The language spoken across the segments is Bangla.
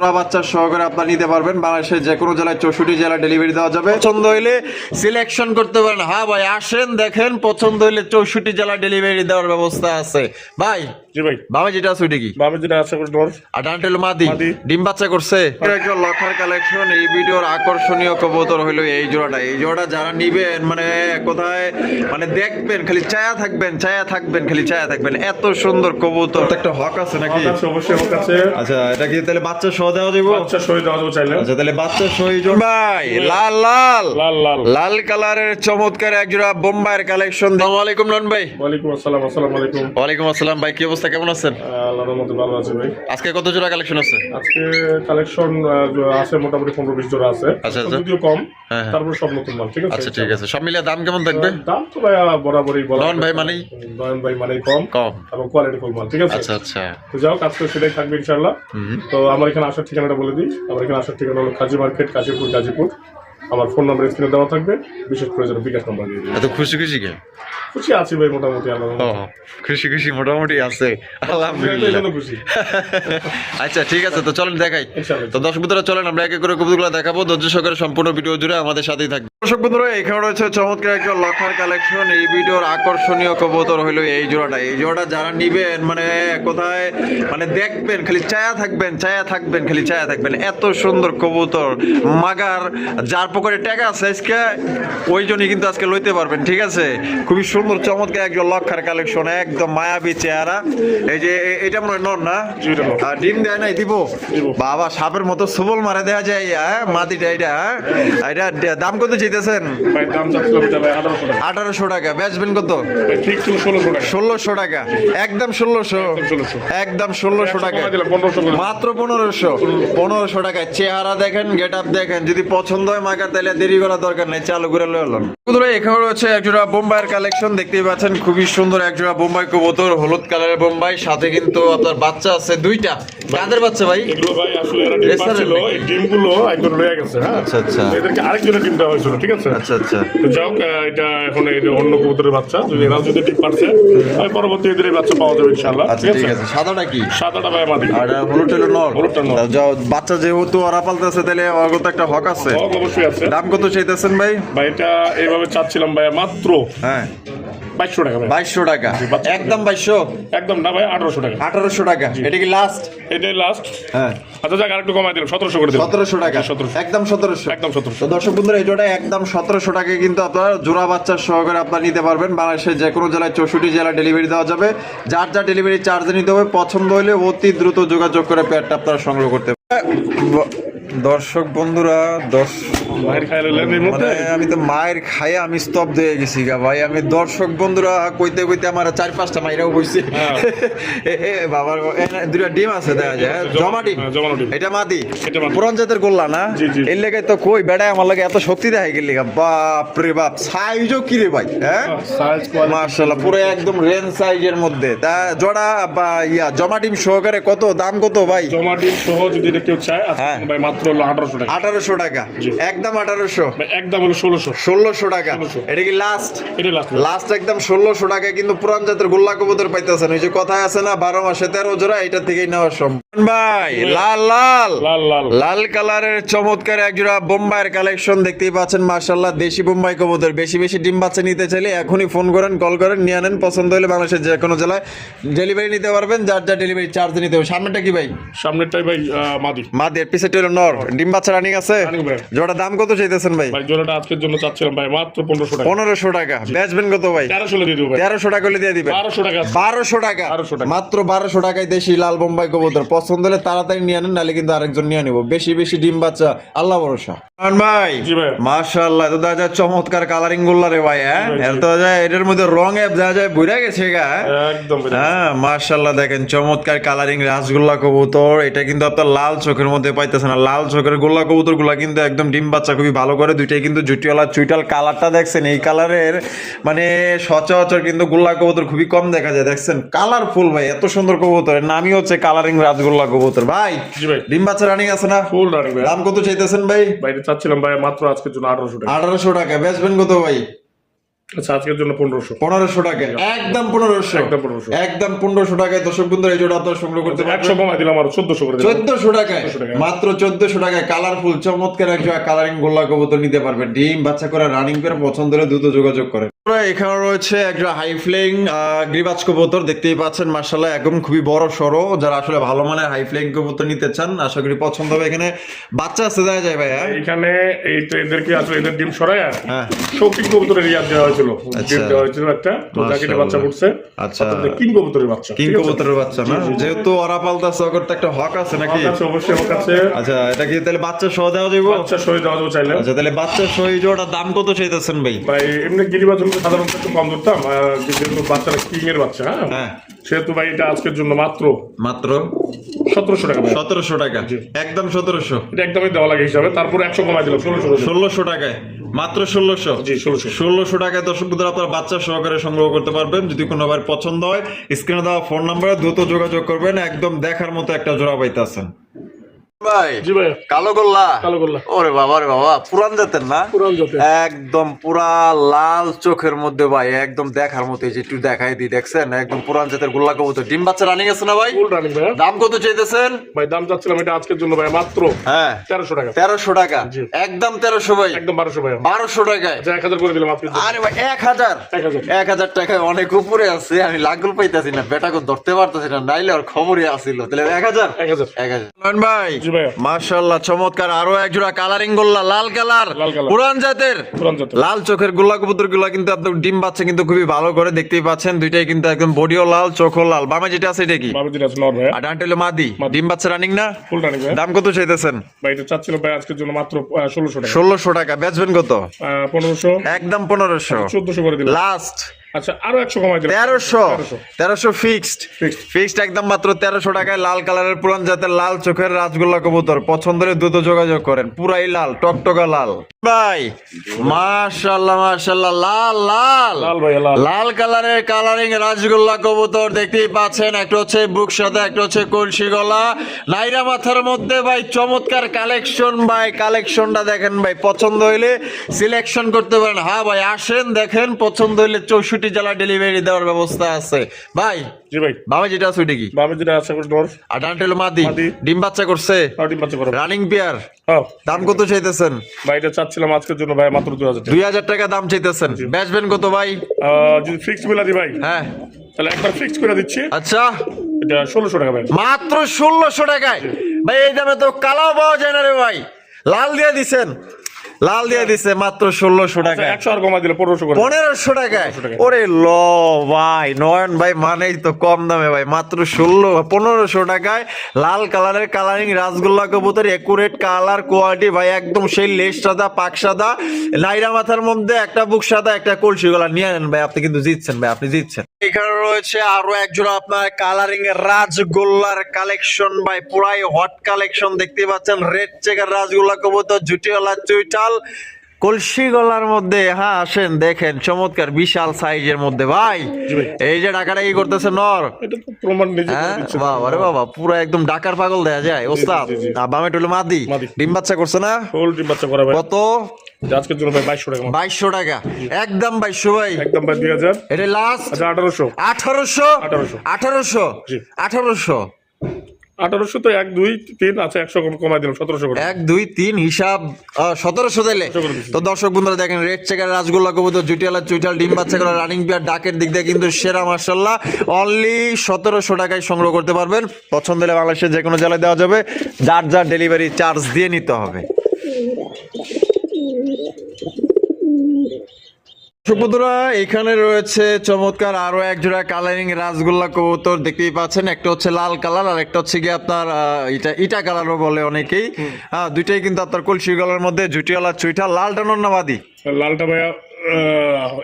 বাচ্চা সহকারে আপনারা নিতে পারবেন। বাংলাদেশের যে কোনো জেলায় 64 জেলা ডেলিভারি দেওয়া যাবে। পছন্দ হইলে সিলেকশন করতে পারেন। হ্যাঁ ভাই আসেন দেখেন, পছন্দ হইলে 64 জেলা ডেলিভারি দেওয়ার ব্যবস্থা আছে ভাই। জি ভাই, বাবা যেটা আছে ওইটা কি? বাবা যেটা আছে আর ডানটেল মাদি ডিম বাচ্চা করছে। একটা লক্ষার কালেকশন। এই ভিডিওর আকর্ষণীয় কবুতর হইলো এই জোড়াটা। এই জোড়াটা যারা নিবেন মানে কোথায় মানে দেখবেন খালি চায়া থাকবেন খালি চায়া থাকবেন, এত সুন্দর কবুতর। একটা হক আছে নাকি? অবশ্যই হক আছে। আচ্ছা এটা কি তাহলে বাচ্চা সহ দেওয়া যাবে? বাচ্চা সহ দেওয়া যাবে চাইলে। আচ্ছা তাহলে বাচ্চা সহ ভাই। লাল লাল লাল লাল লাল কালারের চমৎকার এক জোড়া বোম্বাইয়ের কালেকশন। আসসালামু আলাইকুম নন ভাই। ওয়ালাইকুম আসসালাম। আসসালামু আলাইকুম। ওয়ালাইকুম আসসালাম ভাই, কি অবস্থা, কেমন আছেন? আল্লাহর রহমতে ভালো আছি ভাই। আজকে কত জোড়া কালেকশন আছে? আজকে কালেকশন আছে মোটামুটি 15-20 জোড়া আছে। আচ্ছা যদিও কম, হ্যাঁ। তারপর সব নতুন মাল। ঠিক আছে। আচ্ছা ঠিক আছে, সব মিলিয়ে দাম কেমন থাকবে? দাম তো ভাই বরাবরই বলা। নন ভাই মানেই কম কম এবং কোয়ালিটি ফুল মাল। ঠিক আছে। আচ্ছা আচ্ছা তো যাও, আজকে সেটাই থাকবে ইনশাআল্লাহ। তো আমার এখানে আসার ঠিকানাটা বলে দিই। আমার এখানে আসার ঠিকানা হলো কাজী মার্কেট, কাশীপুর, গাজীপুর। আমার ফোন নাম্বার স্ক্রিনে দেওয়া থাকবে। বিশেষ প্রয়োজনে বিকাশ নাম্বার দিয়ে দিই। এত খুশি খুশি কে? খুশি আছি ভাই মোটামুটি। আল্লাহ খুশি খুশি মোটামুটি আছে আলহামদুলিল্লাহ। খুশি। আচ্ছা ঠিক আছে, তো চলেন দেখাই। তো দর্শক বন্ধুরা চলেন আমরা এক এক করে কবুতরগুলো দেখাবো। ধৈর্য সহকারে সম্পূর্ণ ভিডিও জুড়ে আমাদের সাথেই থাকবে। দর্শক বন্ধুরা এখানে রয়েছে চমৎকার একটা লক্ষার কালেকশন। এই ভিডিওর আকর্ষণীয় কবুতর হলো এই জোড়াটা। এই জোড়াটা যারা নিবেন মানে কোথায় মানে দেখবেন খালি চায়া থাকবেন খালি চায়া থাকবেন, এত সুন্দর কবুতর। মাগার যার পকেটে টাকা আছে আজকে ওই জন্যই কিন্তু আজকে লইতে পারবেন। ঠিক আছে, খুবই সুন্দর চমৎকার একজন লক্ষার কালেকশন, একদম মায়াবী চেহারা। এই যে এটা মনে হয় নর না? ডিম দেয় নাই? দিব বাবা, সাপের মতো সবল মারে দেওয়া যায়। হ্যাঁ মাটিটা এটা। এটা দাম কত চাইতেছেন? ভাই দাম চাচ্ছিলাম এটা ভাই 1800 টাকা। বেচবেন কত? ভাই ঠিক ছিল 1600 টাকা। 1600 টাকা, একদম 1600, একদম 1600 টাকা, মাত্র 1500 টাকা। চেহারা দেখেন, গেট আপ দেখেন। যদি পছন্দ হয় মাকা তাহলে দেরি করার দরকার নেই, চালু করে লইলাম। এখানে রয়েছে একজোড়া বোম্বাইয়ের কালেকশন, দেখতেই পাচ্ছেন খুবই সুন্দর একজোড়া বোম্বাই কবুতর, হলুদ কালারের বোম্বাই। সাথে কিন্তু আপনার বাচ্চা আছে দুইটা। কাদের বাচ্চা ভাই? এগুলো ভাই আসলে এরা ডিম পাচ্ছিল, এই ডিমগুলো একবার রয়ে গেছে। হ্যাঁ আচ্ছা আচ্ছা, এদেরকে আরেকজনের ডিম দেওয়া হয়েছিল। ঠিক আছে। আচ্ছা আচ্ছা, তো যাও, এটা এখন এই অন্য কবুতরের বাচ্চা। যদি এরা যদি ডিম পাচ্ছে পরবর্তী এদের এই বাচ্চা পাওয়া যাবে ইনশাআল্লাহ। আচ্ছা ঠিক আছে। সাদাটা কি? সাদাটা ভাই মাদি আর হলুদটা হলো নর। হলুদটা নর। যাও, বাচ্চা যেহেতু ওরা পালতেছে তাহলে অগত একটা হক আছে। হক অবশ্যই আছে। দাম কত চাইতেছেন ভাই? ভাই এটা এইভাবে চাচ্ছিলাম ভাই মাত্র হ্যাঁ 2200 টাকা। 2200 টাকা, একদম 2200? একদম না ভাই, 1800 টাকা। 1800 টাকা, এটা কি লাস্ট? এটাই লাস্ট। হ্যাঁ আচ্ছা যাক, আরেকটু কমাই দিলাম, 1700 করে দিলাম। 1700 টাকা, 1700, একদম 1700, একদম 1700। তো দর্শক বন্ধুরা এই জোড়া একদম 1700 টাকায় কিন্তু আপনারা জোড়া বাচ্চা সহকারে আপনারা নিতে পারবেন। বাংলাদেশের যে কোনো জেলায় 64 জেলা ডেলিভারি দেওয়া যাবে। যার যা ডেলিভারি চার্জ নিতে হবে, পছন্দ হলে অতি দ্রুত যোগাযোগ করে পেয়ারটা আপনারা সংগ্রহ করতে দর্শক বন্ধুরা মানে আমি তো মায়ের খাইয়ে আমি স্তব্ধ হয়ে গেছি গা ভাই। আমি দর্শক বন্ধুরা কইতে কইতে আমার 4-5টা মাইরাও কইছে। বাবার দুইটা ডিম আছে দেখা যায়, জমা ডিম। এটা মাদি, পুরান জাতের গোল্লা না? এর লেগে তো কই বেড়ায় আমার লাগে এত শক্তি দেখাই গেলি গা। বাপ রে বাপ, সাইজও কি রে ভাই? হ্যাঁ মাশাআল্লাহ, পুরো একদম রেঞ্জ সাইজের মধ্যে। তা জোড়া বা জমা ডিম সহকারে কত দাম কত ভাই? জমা ডিম সহ যদি কেউ চায় ভাই মাত্র হলো 1800 টাকা। 1800 টাকা, একদম 1800, একদম হলো 1600। 1600 টাকা, এটা কি লাস্ট? এটা লাস্ট, লাস্ট একদম 1600 টাকা। কিন্তু পুরান জাতের গোল্লা কবুতর পাইতেছেন। ওই যে কথায় আছে না 12 মাসে 13 জোড়া, এটা থেকেই নেওয়া সম্ভব ভাই। লাল লাল লাল লাল লাল কালারের চমৎকার এক জোড়া বোম্বাইয়ের কালেকশন, দেখতেই পাচ্ছেন মাশাআল্লাহ। দেশি বোম্বাই কবুতর। বেশি বেশি ডিম বাচ্চা নিতে চাইলে এখনই ফোন করেন, কল করেন, নিয়ে নেন। পছন্দ হলে বাংলাদেশের যে কোনো জেলায় ডেলিভারি নিতে পারবেন। যার যা ডেলিভারি চার্জ নিতে হবে। সামনেটা কি ভাই? সামনেরটাই ভাই মাদি। মাদি, এর পিছেটা হলো নর। ডিম বাচ্চা রানিং আছে। জোড়া দাম কত চাইতেছেন ভাই? ভাই জোড়াটা আজকের জন্য চাচ্ছিলাম ভাই মাত্র 1500 টাকা। 1500 টাকা, বেচবেন কত ভাই? 1300 দিয়ে দেব ভাই। 1300 টাকা হলে দিয়ে দিবেন। 1200 টাকা, 1200 টাকা, মাত্র 1200 টাকায় দেশি লাল বোম্বাই কবুতর। পছন্দ হলে তাড়াতাড়ি নিয়ে আনেন, নাহলে কিন্তু আরেকজন নিয়ে নিব। বেশি বেশি ডিম বাচ্চা আল্লাহ ভরসা। ভাই মাশাআল্লাহ, তো দেখা যায় চমৎকার কালারিং গুল্লা রে ভাই। হ্যাঁ তো যায় এটার মধ্যে রং এপ দেখা যায় বুঝা গেছে গা একদম। হ্যাঁ মাশাআল্লাহ, দেখেন চমৎকার কালারিং রাসগোল্লা কবুতর। এটা কিন্তু আপনার লাল চোখের মধ্যে পাইতেছেন না। লাল চোখের গোল্লা কবুতর গুলা কিন্তু একদম ডিম বাচ্চা খুবই ভালো করে। দুইটাই কিন্তু জুটিওয়ালা চুইটাল। কালারটা দেখছেন, এই কালারের মানে সচরাচর কিন্তু গোল্লা কবুতর খুবই কম দেখা যায়। দেখছেন কালারফুল ভাই, এত সুন্দর কবুতরের নামই হচ্ছে কালারিং রাসগোল্লা কবুতর। ভাই ডিম বাচ্চা রানিং আছে না? Full running. দাম কত চাইতেছেন ভাই? ভাই চাচ্ছিলাম ভাই মাত্র আজকের জন্য 1800 টাকা। 1800 টাকা, বেচবেন কত ভাই? আচ্ছা আজকের জন্য 1500 1500 টাকায় একদম 1500 একদম 1500 একদম 1500 টাকায় দর্শক বন্ধুরা এই জোড়া আপনারা সংগ্রহ করতে পারবেন 100 কমাই দিলাম আর 1400 করে দিলাম 1400 টাকায় 1400 টাকায়। মাত্র 1400 টাকায় কালারফুল চমৎকার এক জোড়া কালারিং গোল্লা কবুতর নিতে পারবেন ডিম বাচ্চা করে রানিং করে পছন্দ হলে দ্রুত যোগাযোগ করেন। এখানে রয়েছে একটা হাই ফ্লাইং গ্রিবাজ কবুতর দেখতেই পাচ্ছেন মাশাআল্লাহ একদম খুবই বড় সরো যারা আসলে ভালো মানের হাই ফ্লাইং কবুতর নিতে চান আশা করি পছন্দ হবে। এখানে বাচ্চা আছে যায় যায় ভাই এখানে এই তো এদেরকে আসলে এদের ডিম সরায় হ্যাঁ শৌখিন কবুতরের ইয়াদ দেওয়া হয়েছিল আচ্ছা। ডিম দেওয়া হয়েছিল একটা তো জ্যাকেটে বাচ্চা ফুটছে আচ্ছা কিং কবুতরের বাচ্চা কিং ঠিক আছে? কবুতরের বাচ্চা না যেহেতু ওরা পালতাছে ওর তো একটা হক আছে নাকি আমার কাছে অবশ্যই আমার কাছে আচ্ছা এটা কি তাহলে বাচ্চা সহ দেওয়া যাবে বাচ্চা সহি দেওয়া যাবে চাইলে আচ্ছা তাহলে বাচ্চা সহ এই জোড়াটার দাম কত চাইতেছেন ভাই? ভাই এমনি গিরিবাজ হলে সাধারণত একটু কম ধরতাম যেহেতু বাচ্চারা কিং এর বাচ্চা হ্যাঁ হ্যাঁ সেহেতু ভাই এটা আজকের জন্য মাত্র মাত্র 1700 টাকা ভাই 1700 টাকা একদম 1700 এটা একদমই দেওয়া লাগে হিসাবে তারপরে 100 কমাই দিলাম 1600 1600 টাকায় মাত্র 1600 জি 1600 1600 টাকায় দর্শক বন্ধুরা আপনারা বাচ্চা সহকারে সংগ্রহ করতে পারবেন। যদি কোনো আবার পছন্দ হয় স্ক্রিনে দেওয়া ফোন নাম্বারে দ্রুত যোগাযোগ করবেন একদম দেখার মতো একটা জোড়া পাইতেছেন ভাই। জি ভাই কালো গোল্লা কালো গোল্লা ওরে বাবা রে বাবা পুরান জাতের না পুরান জাতের একদম পুরা লাল চোখের মধ্যে ভাই একদম দেখার মতো এই যে একটু দেখাই দিই দেখছেন একদম পুরান জাতের গোল্লা কবুতর ডিম বাচ্চা রানিং আছে না ভাই? ফুল রানিং ভাই দাম কত চাইতেছেন ভাই দাম চাচ্ছিলাম এটা আজকের জন্য ভাই মাত্র হ্যাঁ 1300 টাকা 1300 টাকা জি। একদম 1300 ভাই একদম 1200 ভাই 1200 টাকায় আচ্ছা 1000 করে দিলাম আজকের জন্য আরে ভাই 1000 1000 1000 টাকায় অনেক উপরে আছে আমি লাগল পাইতাছি না বেটাকে ধরতে পারতাছি না নাইলে আর খবরই আসিল তাহলে 1000 1000 1000 ভাই জি ভাই মাশাআল্লাহ চমৎকার আরো এক জোড়া কালারিং গোল্লা লাল কালার লাল কালার। পুরান জাতের পুরান জাতের লাল চোখের গোল্লা কবুতর গুলা কিন্তু আপনার ডিম বাচ্চা কিন্তু খুবই ভালো করে দেখতেই পাচ্ছেন দুইটাই কিন্তু একদম বডিও লাল চোখও লাল বামে যেটা আছে এটা কি বাবা যেটা আছে নর ভাই আর ডানটা হলো মাদি ডিম বাচ্চা রানিং না ফুল রানিং ভাই দাম কত চাইতেছেন? ভাই এটা চাচ্ছিল ভাই আজকের জন্য মাত্র 1600 টাকা 1600 টাকা বেচবেন কত? 1500 একদম 1500 1400 করে দিলাম লাস্ট আচ্ছা আরো 100 কমাই দিলাম 1300 ফিক্সড Fixed। ফিক্সড একদম মাত্র 1300 টাকায় লাল কালারের পুরান জাতের লাল চোখের রাজগোল্লা কবুতর পছন্দ হলে দ্রুত যোগাযোগ করেন পুরাই লাল টকটকা লাল ভাই মাশাআল্লাহ মাশাআল্লাহ লাল লাল লাল ভাই লাল লাল কালারের কালারিং রাজগোল্লা কবুতর দেখতেই পাচ্ছেন একটা হচ্ছে বুক সাদা একটা হচ্ছে কলসি গলা নাইরা মাথার মধ্যে ভাই চমৎকার কালেকশন ভাই কালেকশনটা দেখেন ভাই পছন্দ হইলে সিলেকশন করতে পারেন হ্যাঁ ভাই আসেন দেখেন পছন্দ হইলে 64 জেলা ডেলিভারি দেওয়ার ব্যবস্থা আছে ভাই জি ভাই বাবা যেটা আছে ওইটা কি বাবা যেটা আছে নর আর ডানটা হলো মাদি মাদি। ডিম বাচ্চা করছে ডিম বাচ্চা করো রানিং পেয়ার হ্যাঁ দাম কত চাইতেছেন? ভাই এটা চাচ্ছিলাম আজকের জন্য ভাই মাত্র 2000 টাকা 2000 টাকা দাম চাইতেছেন বেচবেন কত ভাই? যদি ফিক্স মিলা দি ভাই হ্যাঁ তাহলে একবার ফিক্স করে দিচ্ছি আচ্ছা এটা 1600 টাকা ভাই মাত্র 1600 টাকায় ভাই এই দামে তো কালাও পাওয়া যায় না রে ভাই লাল দিয়ে দিছেন লাল দিয়ে দিছে মাত্র 1600 টাকা 100 আর কমাই দিলে 1500 করে 1500 টাকায় 1500 টাকা। ওরে ল ভাই নয়ন ভাই মানেই তো কম দামে ভাই মাত্র 1500 টাকায় লাল কালারের কালারিং রাসগোল্লা কবুতর একুরেট কালার কোয়ালিটি ভাই একদম সেই লেজ সাদা পাক সাদা নাইরা মাথার মধ্যে একটা বুক সাদা একটা কলসি গলা নিয়ে নেন ভাই আপনি কিন্তু জিতছেন ভাই আপনি জিতছেন। এখানে রয়েছে আরো একজোড়া আপনার কালারিং এর রাজগোল্লার কালেকশন ভাই পুরাই হট কালেকশন দেখতে পাচ্ছেন রেড চেকার রাজগোল্লা কবুতর জুটিওয়ালা চুইটাল কলসি গলার মধ্যে হ্যাঁ আসেন দেখেন চমৎকার বিশাল সাইজের মধ্যে ভাই জি ভাই এই যে ডাকাটা কি করতেছে নর এটা তো প্রমাণ নিজে হ্যাঁ বাবা রে বাবা পুরো একদম ডাকার পাগল দেয়া যায় ওস্তাদ জি, জি। আর বামে টুলো মাদি মাদি। ডিম বাচ্চা করছে না ফুল ডিম বাচ্চা করা ভাই কত? আজকের জন্য ভাই 2200 টাকা 2200 টাকা একদম 2200 ভাই একদম ভাই 2000 এটা লাস্ট আচ্ছা 1800 1800 জি। 1800 1800 তো 1 2 3 আচ্ছা 100 কমাই দিলাম 1700 করে 1 2 3 হিসাব 1700 দিলে 1700 করে দিচ্ছি। তো দর্শক বন্ধুরা দেখেন রেড চেকার রাজগোল্লা কবুতর জুটিয়ালা চুইটাল ডিম বাচ্চা করা রানিং বিয়ার ডাকের দিক দিয়ে কিন্তু সেরা মার্শাল্লাহ অনলি 1700 টাকায় সংগ্রহ করতে পারবেন পছন্দ হলে বাংলাদেশের যে কোনো জেলায় দেওয়া যাবে যার যার ডেলিভারি চার্জ দিয়ে নিতে হবে। বন্ধুরা এখানে রয়েছে চমৎকার আরো এক জোড়া কালারিং রাসগোল্লা কবুতর দেখতেই পাচ্ছেন একটা হচ্ছে লাল কালার আর একটা হচ্ছে গিয়ে আপনার ইটা কালারও বলে অনেকেই হ্যাঁ দুইটাই কিন্তু আপনার কলসি গলার মধ্যে জুটিওয়ালা চুইটা লালটা নন্নাবাদী লালটা ভাইয়া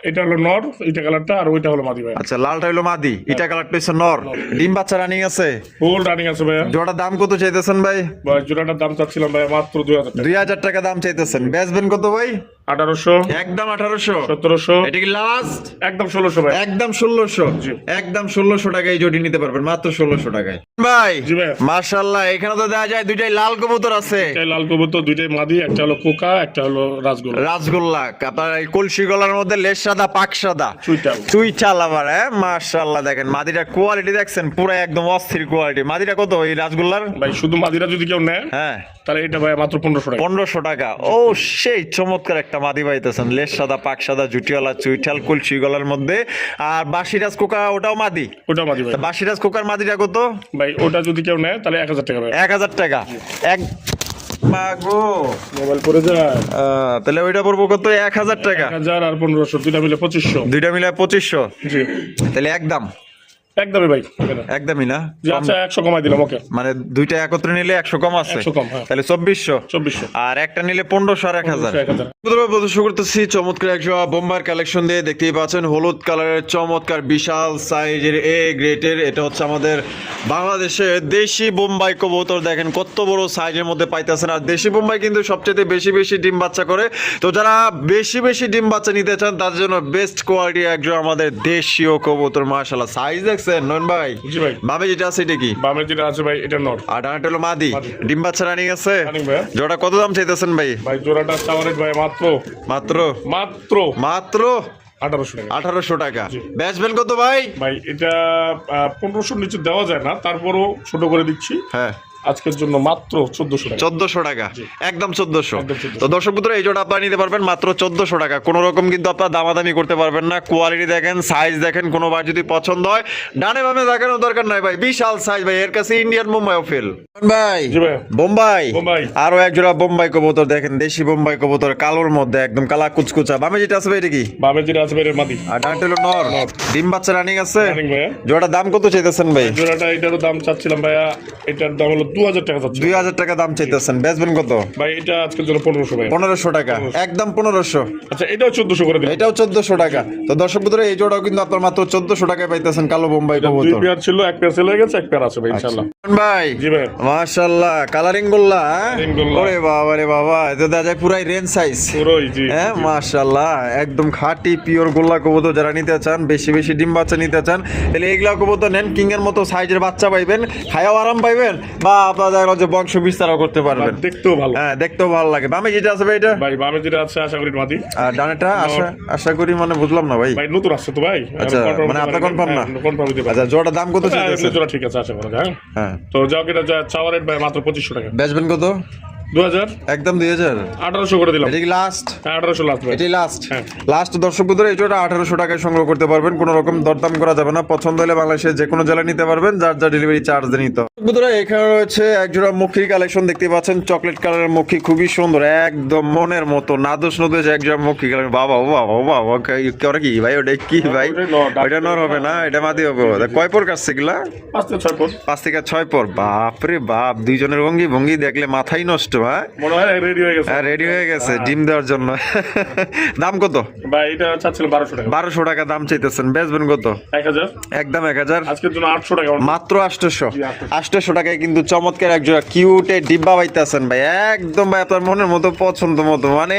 এটা হলো নর এটা কালারটা আর ওইটা হলো মাদি ভাই আচ্ছা লালটা হলো মাদি ইটা কালারটা হচ্ছে নর ডিম বাচ্চা রানিং আছে ফুল রানিং আছে ভাইয়া জোড়ার দাম কত চাইতেছেন ভাই? ভাই জোড়াটার দাম চাচ্ছিলাম ভাই মাত্র 2000 টাকা 2000 টাকা দাম চাইতেছেন বেচবেন কত ভাই? 1800 একদম 1800 1700 এটা কি লাস্ট একদম 1600 ভাই। একদম 1600 জি। একদম 1600 টাকায় এই জোড়ি নিতে পারবেন মাত্র 1600 টাকায় ভাই। জি ভাই। মাশাআল্লাহ এখানে তো দেখা যায় দুইটাই লাল কবুতর আছে, একটাই লাল কবুতর, দুইটাই মাদি, একটা হলো কোকা, একটা হলো রাজগোল্লা। রাজগোল্লা আপনার এই কলসি গলার মধ্যে লেজ সাদা পাক সাদা চুইটাল। চুইটাল আবার হ্যাঁ মাশাআল্লাহ দেখেন মাদিটার কোয়ালিটি দেখছেন পুরো একদম অস্থির কোয়ালিটি। মাদিটা কত এই রাজগোল্লার? ভাই শুধু মাদিরা যদি কেউ নেয় হ্যাঁ তাহলে এটা ভাই মাত্র 1500 টাকা। 1500 টাকা। ও সেই চমৎকার একটা মাদি পাইতেছেন, লেজ সাদা পাক সাদা জুটিওয়ালা চুইঠাল কলসি গলার মধ্যে। আর বাসিরাজ কোকা ওটাও মাদি? ওটা মাদি ভাই। তা বাসিরাজ কোকার মাদিটা কত? ভাই ওটা যদি কেউ নেয় তাহলে 1000 টাকা ভাই। 1000 টাকা এক মাগো। মোবাইল পড়ে যায়। তাহলে ওইটা পড়বো কত? 1000 টাকা। 1000 আর 1500 দুইটা মিলে 2500। দুইটা মিলে 2500। জি তাহলে একদম একদমই ভাই। একদমই না জি আচ্ছা 100 কমাই দিলাম ওকে। মানে দুইটা একত্রে নিলে 100 কম আছে? 100 কম, হ্যাঁ। তাহলে 2400। 2400 আর একটা নিলে 1500 আর 1000। 1000। প্রদর্শন করতেছি চমৎকার একটা বোম্বার কালেকশন দিয়ে, দেখতেই পাচ্ছেন হলুদ কালারের চমৎকার বিশাল সাইজের এ গ্রেটের। এটা হচ্ছে আমাদের বাংলাদেশের দেশি বোম্বাই কবুতর। দেখেন কত বড় সাইজের মধ্যে পাইতেছেন। আর দেশি বোম্বাই কিন্তু সবচেয়ে বেশি বেশি ডিম বাচ্চা করে। তো যারা বেশি বেশি ডিম বাচ্চা নিতে চান তার জন্য বেস্ট কোয়ালিটি একজন আমাদের দেশীয় কবুতর। মাশাআল্লাহ সাইজ দেখছেন নন ভাই? জি ভাই। বামে যেটা আছে এটা কি? বামে যেটা আছে ভাই এটা নর। আর ডানাটা হলো মাদি। ডিম বাচ্চা রানিং আছে? রানিং ভাই। জোড়া কত দাম চাইতেছেন ভাই? ভাই জোড়াটা চাওয়ারেট ভাই মাত্র মাত্র মাত্র মাত্র 1800 টাকা। 1800 টাকা। বেচবেন কত ভাই? ভাই এটা 1500 নিচে দেওয়া যায় না, তারপরও ছোট করে দিচ্ছি হ্যাঁ আজকের জন্য মাত্র 1400 টাকা। 1400 টাকা। একদম 1400। একদম 1400। তো দর্শক বন্ধুরা এই জোড়া আপনারা নিতে পারবেন মাত্র 1400 টাকা। কোনো রকম কিন্তু আপনারা দামাদামি করতে পারবেন না। কোয়ালিটি দেখেন, সাইজ দেখেন, কোনোবার যদি পছন্দ হয় ডানে বামে দেখানোর দরকার নাই ভাই, বিশাল সাইজ ভাই। এর কাছে ইন্ডিয়ান বোম্বাইও ফেল ভাই। জি ভাই। বোম্বাই বোম্বাই। আরো এক জোড়া বোম্বাই কবুতর দেখেন, দেশি বোম্বাই কবুতর কালোর মধ্যে একদম কালা কুচকুচা। বামে যেটা আছে ভাই এটা কি? বামে যেটা আছে ভাই এটা মাদি। আর ডানটা হলো নর। নর। ডিম বাচ্চা রানিং আছে? রানিং ভাইয়া। জোড়ার দাম কত চাইতেছেন ভাই? জোড়াটা এটারও দাম চাচ্ছিলাম ভাইয়া, এটার দাম হলো 2000 টাকা চাচ্ছি। 2000 টাকা দাম চাইতেছেন। বেচবেন কত? ভাই এটা আজকের জন্য 1500 ভাই। 1500 টাকা। একদম 1500। আচ্ছা এটাও 1400 করে দিন। এটাও 1400 টাকা। তো দর্শক বন্ধুরা এই জোড়াও কিন্তু আপনার মাত্র 1400 টাকায় পাইতেছেন কালো বোম্বাই দুই কবুতর। পেয়ার ছিল, এক পেয়ার সেল হয়ে গেছে, এক পেয়ার আছে ভাই ইনশাআল্লাহ। ভাই জি ভাই। মাশাআল্লাহ কালারিং গোল্লা। Coloring গোল্লা। ওরে বাবা রে বাবা, এটা দেখা যায় পুরাই রেঞ্জ সাইজ। পুরোই জি। হ্যাঁ মাশাআল্লাহ একদম খাঁটি পিওর গোল্লা কবুতর। যারা নিতে চান, বেশি বেশি ডিম বাচ্চা নিতে চান, তাহলে এইগুলা কবুতর নেন। কিং এর মতো সাইজের বাচ্চা পাইবেন, খায়াও আরাম পাইবেন, বা আপনারা যে বংশ বিস্তারও করতে পারবেন। দেখতেও ভালো। হ্যাঁ দেখতেও ভালো লাগে। বামে যেটা আছে ভাই এটা? ভাই বামে যেটা আছে আশা করি মাদি। আর ডানেটা আশা করি মানে বুঝলাম না ভাই। ভাই নতুন আসছে তো ভাই। আচ্ছা, মানে আপনার confirm না? কনফার্ম দিতে পারি। আচ্ছা জোড়ার দাম কত হ্যাঁ, চাইতেছেন? জোড়া ঠিক আছে আশা করা যায়। হ্যাঁ তো যাও এটা চাওয়ার রেট ভাই মাত্র 2500 টাকা। বেচবেন কত? 2000। একদম 2000। 1800 করে দিলাম। এটা কি লাস্ট? হ্যাঁ 1800 লাস্ট ভাই। এটাই লাস্ট। হ্যাঁ। লাস্ট দর্শক বন্ধুরা এই জোড়া 1800 টাকায় সংগ্রহ করতে পারবেন। কোনো রকম দরদাম করা যাবে না। পছন্দ হলে বাংলাদেশের যে কোনো জেলায় নিতে পারবেন, যার যা ডেলিভারি চার্জ দিয়ে নিতে হবে। বন্ধুরা এখানে রয়েছে এক জোড়া মুখির কালেকশন, দেখতে পাচ্ছেন চকলেট কালারের মুখি, খুবই সুন্দর একদম মনের মতো নাদুস নদুস এক জোড়া মুখি কালার। বাবা ও বাবা ও বাবা, ওটা কি ভাই? ওটা কি ভাই? ওইটা নর হবে না, এটা মাদি হবে। কয় পর কাটছে এগুলা? 5 থেকে 6 ফুট। 5 থেকে 6 পর। বাপরে বাপ, দুইজনের ভঙ্গি ভঙ্গি দেখলে মাথাই নষ্ট। ভাই মনে হয় রেডি হয়ে গেছে। হ্যাঁ রেডি হয়ে গেছে ডিম দেওয়ার জন্য। দাম কত? ভাই এটা চাচ্ছিল 1200 টাকা। 1200 টাকা দাম চাইতেছেন। বেচবেন কত? 1000। একদম 1000। আজকের জন্য 800 টাকা। মাত্র 800। 800 টাকায় কিন্তু চমৎকার এক জোড়া কিউটে ডিব্বা পাইতেছেন ভাই। একদম ভাই আপনার মনের মতো পছন্দ মতো, মানে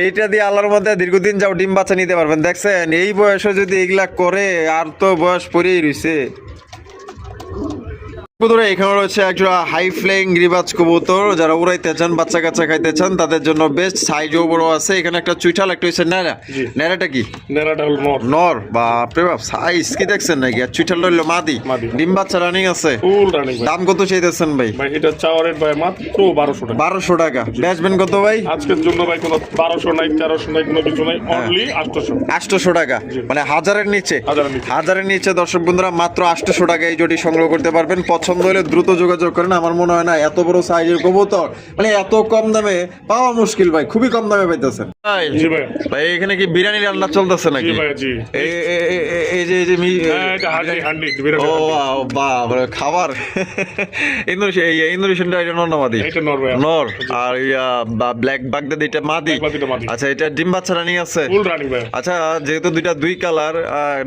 এইটা দিয়ে আল্লাহর মধ্যে দীর্ঘদিন যাও ডিম বাচ্চা নিতে পারবেন। দেখছেন এই বয়সে যদি এগুলা করে, আর তো বয়স পরেই রইছে। বন্ধুরা এখানে রয়েছে একজোড়া হাই ফ্লাইং গ্রিবাজ কবুতর। যারা উড়াইতে চান, বাচ্চা কাচ্চা খাইতে চান, তাদের জন্য বেস্ট। সাইজও বড় আছে। এখানে একটা চুইঠাল, একটা হচ্ছে ন্যাড়া। জি। ন্যাড়াটা কি? নেরাটা হলো নর। নর। বাপরে বাপ, সাইজ কি দেখছেন নাকি? আর চুইঠালটা হলো মাদি। মাদি। ডিম বাচ্চা রানিং আছে। ফুল রানিং ভাই। দাম কত চাইতেছেন ভাই? ভাই এটা চাওয়ার রেট ভাই মাত্র 1200 টাকা। 1200 টাকা। বেচবেন কত ভাই? আজকের জন্য ভাই কোনো 1200 নাই, 1300 নাই, কোনো কিছু নাই, অনলি 800। 800 টাকা, মানে হাজারের নিচে। হাজারের নিচে। হাজারের নিচে দর্শক বন্ধুরা মাত্র 800 টাকা এই জোটি সংগ্রহ করতে পারবেন। পছন্দ হলে দ্রুত যোগাযোগ করেন। আমার মনে হয় না এত বড় সাইজের কবুতর মানে এত কম দামে পাওয়া মুশকিল ভাই, খুবই কম দামে পাইতেছেন। জি ভাই। ভাই এখানে কি বিরিয়ানি রান্না চলতেছে জি নাকি? ভাই জি। এই যে হ্যাঁ এটা হান্ডি বিরাট। ও বাবা, খাবার ইন্দোনেশিয়ানটা এটা নর না মাদি? এটা নর ভাই। নর। আর ব্ল্যাক বাগদাদি এটা মাদি। বাগদাদিটা মাদি। আচ্ছা এটা ডিম বাচ্চা রানিং আছে? ফুল রানিং ভাই। আচ্ছা যেহেতু দুই কালার,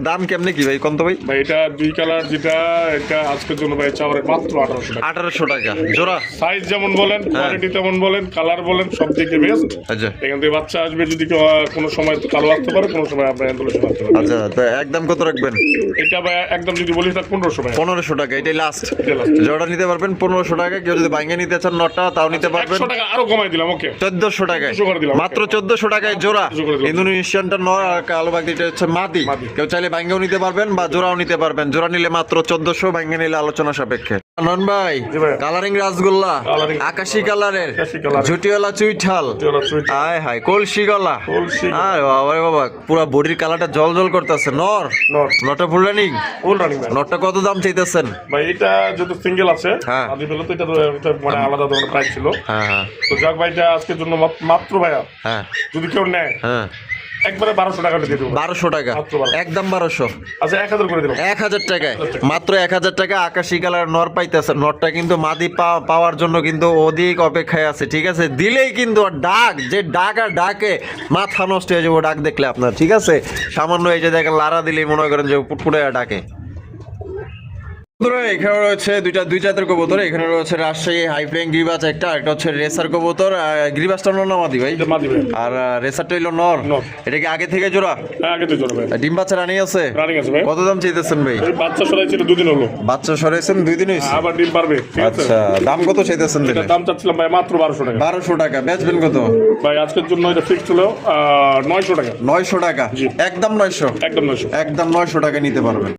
দাম কেমনে কি ভাই? কত ভাই? ভাই এটা দুই কালার যেটা, এটা আজকের জন্য ভাই চাওয়ার ধরেন মাত্র 1800 টাকা। 1800 টাকা জোড়া। সাইজ যেমন বলেন, কোয়ালিটি তেমন বলেন, কালার বলেন, সব থেকে বেস্ট। আচ্ছা এখান থেকে বাচ্চা আসবে, যদি কোনো সময় তো কালো আসতে পারে, কোনো সময় আপনার অ্যান্ডোলেশন আসতে পারে। আচ্ছা, তো একদম কত রাখবেন? এটা ভাই একদম যদি বলি তার 1500 টাকা। 1500 টাকা, এটাই লাস্ট। এটা last। জোড়া নিতে পারবেন 1500 টাকা। কেউ যদি ভাঙে নিতে চান নটটা, তাও নিতে পারবেন 100 টাকা আরো কমাই দিলাম। ওকে 1400 টাকায়, 1400 করে দিলাম। মাত্র 1400 টাকায় জোড়া। 1400 করে দিলাম। ইন্দোনেশিয়ানটা নর আর কালো বাগদিটা হচ্ছে মাদি। মাদি। কেউ চাইলে ভাঙেও নিতে পারবেন বা জোড়াও নিতে পারবেন। জোড়া নিলে মাত্র 1400, ভাঙে নিলে আলোচনা সাপেক্ষে। নন ভাই, জি ভাই। Colouring rasgulla, Colouring। আকাশি কালারের, আকাশি কালারের। ঝুটিওয়ালা চুইঠাল, চলো সুইট। আয় হায় কলসি গলা। কলসি গলা। আরে বাবা রে বাবা, পুরা বডির কালারটা জল জল করতেছে। নর, নট নটটা ফুল রানিং। ফুল রানিং ভাই। নটটা কত দাম চাইতেছেন? ভাই এটা যেহেতু সিঙ্গেল আছে, হ্যাঁ। আদি বেলা তো এটা তো এটা মানে আলাদা ধরনের প্রাইস ছিল। হ্যাঁ হ্যাঁ তো যাক ভাই, এটা আজকের জন্য মাত্র ভাইয়া হ্যাঁ যদি কেউ নেয় হ্যাঁ, একবারে 1200 টাকা দিয়ে দেবো। 1200 টাকা, মাত্র 1200। একদম 1200। আচ্ছা 1000 করে দিলাম। 1000 টাকায়, মাত্র 1000 টাকা আকাশি কালার নর পাইতেছে। নরটা কিন্তু মাদি পাওয়ার জন্য কিন্তু অধিক অপেক্ষায় আছে, ঠিক আছে? দিলেই কিন্তু ডাক, যে ডাক আর ডাকে মাথা নষ্ট হয়ে যাবো ডাক দেখলে আপনার, ঠিক আছে? সামান্য এই যে দেখেন লারা দিলেই মনে করেন যে পুটপুটে ডাকে। বন্ধুরা, এখানে রয়েছে দুই জাতের কবুতর। এখানে রয়েছে রাজশাহী হাই ফ্লাইং গ্রিবাজ একটা, একটা হচ্ছে রেসার কবুতর। গ্রিবাজটা নর না মাদি ভাই? এটা মাদি ভাই। আর রেসারটা হইলো নর। নর। এটা কি আগে থেকে জোড়া? হ্যাঁ আগে তো জোর ভাই। ডিম বাচ্চা রানি আছে? রানিং আছে ভাই। কত দাম চাইতেছেন ভাই? এই বাচ্চা সরাই ছিল 2 দিন হলো। বাচ্চা সরাইছেন 2 দিন হয়েছে? আবার ডিম পারবে, ঠিক আছে? আচ্ছা, দাম কত চাইতেছেন দিলে? এটার দাম চাচ্ছিলাম ভাই মাত্র 1200 টাকা। 1200 টাকা। বেচবেন কত? ভাই আজকের জন্য এটা ফিক্সড হলো 900 টাকা। 900 টাকা। জি। একদম 900, একদম 900। একদম 900 টাকা নিতে পারবেন।